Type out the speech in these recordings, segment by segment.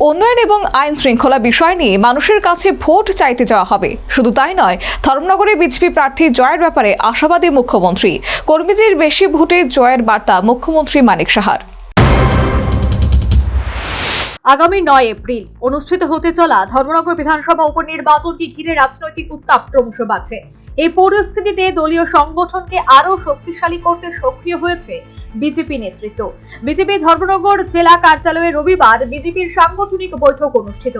উন্নয়ন এবং আইন শৃঙ্খলা বিষয় নিয়ে মানুষের কাছে ভোট চাইতে যাওয়া হবে। শুধু তাই নয়, ধর্মনগরে বিজেপি প্রার্থী জয়ের ব্যাপারে আশাবাদী মুখ্যমন্ত্রী। কর্মীদের বেশি ভোটে জয়ের বার্তা মুখ্যমন্ত্রী মানিক সাহার। আগামী 9 এপ্রিল অনুষ্ঠিত হতে চলা ধর্মনগর বিধানসভা উপনির্বাচনকে ঘিরে রাজনৈতিক উত্তাপ ক্রমশ বাড়ছে। এই পরিস্থিতিতে দলীয় সংগঠনকে আরো শক্তিশালী করতে সক্রিয় হয়েছে বিজেপি নেতৃত্ব। বিজেপি ধর্মনগর জেলা কার্যালয়ে রবিবার বিজেপির সাংগঠনিক বৈঠক অনুষ্ঠিত।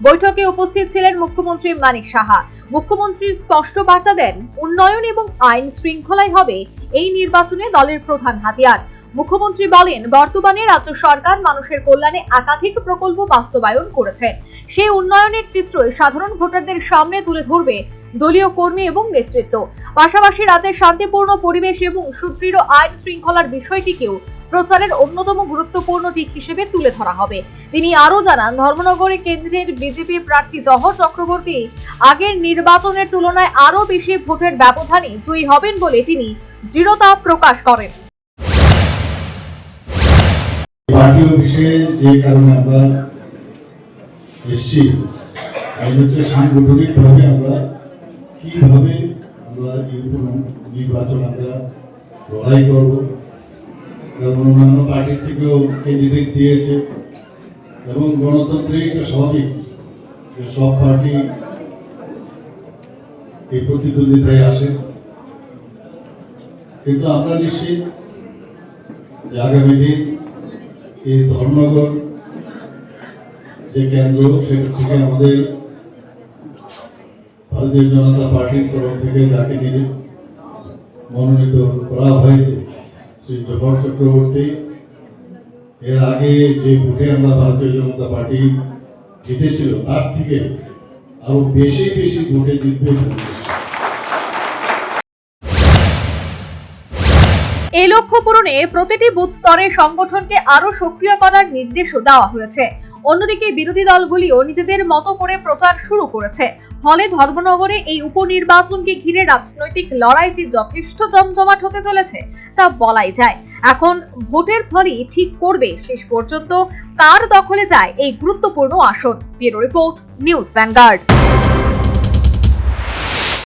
বৈঠকে উপস্থিত ছিলেন মুখ্যমন্ত্রী মানিক সাহা। মুখ্যমন্ত্রী স্পষ্ট বার্তা দেন, উন্নয়ন এবং আইন শৃঙ্খলাই হবে এই নির্বাচনে দলের প্রধান হাতিয়ার। মুখ্যমন্ত্রী বলেন, বর্তমানে রাজ্য সরকার মানুষের কল্যাণে একাধিক প্রকল্প বাস্তবায়ন করেছে। সেই উন্নয়নের চিত্রই সাধারণ ভোটারদের সামনে তুলে ধরবে দলীয় কর্মী এবং নেতৃত্ব। পাশাপাশি রাজ্যের শান্তিপূর্ণ পরিবেশ এবং সুদৃঢ় আইন শৃঙ্খলার বিষয়টিকেও প্রচারের অন্যতম গুরুত্বপূর্ণ দিক হিসেবে তুলে ধরা হবে। তিনি আরো জানান, ধর্মনগরে কেন্দ্রের বিজেপি প্রার্থী জহর চক্রবর্তী আগের নির্বাচনের তুলনায় আরো বেশি ভোটের ব্যবধানে জয়ী হবেন বলে তিনি দৃঢ়তা প্রকাশ করেন। পার্টি অফিসে যে কারণে আমরা এসেছি, সাংগঠনিকভাবে আমরা কিভাবে আমরা নির্বাচন আমরা লড়াই করব। কারণ অন্যান্য পার্টির থেকেও ক্যান্ডিডেট দিয়েছে এবং গণতন্ত্রে এটা স্বাভাবিক যে সব পার্টি এই প্রতিদ্বন্দ্বিতায় আসে। কিন্তু আমরা নিশ্চিত যে আগামী দিন এই ধর্মনগর যে কেন্দ্র, সেটা থেকে আমাদের ভারতীয় জনতা পার্টির তরফ থেকে যাকে নিয়ে মনোনীত করা হয়েছে শ্রী জহর চক্রবর্তী, এর আগে যে ভোটে আমরা ভারতীয় জনতা পার্টি জিতেছিল তার থেকে আরো বেশি বেশি ভোটে জিতবে। এই লক্ষ্য পূরণে প্রতিটি বুথ স্তরে সংগঠনকে আরো সক্রিয় করার নির্দেশও দেওয়া হয়েছে। অন্যদিকে বিরোধী দলগুলিও নিজেদের মতো করে প্রচার শুরু করেছে। ফলে ধর্মনগরে এই উপনির্বাচনকে ঘিরে রাজনৈতিক লড়াই যে যথেষ্ট জমজমাট হতে চলেছে তা বলাই যায়। এখন ভোটের ফলই ঠিক করবে শেষ পর্যন্ত কার দখলে যায় এই গুরুত্বপূর্ণ আসন। Bureau report, news vanguard.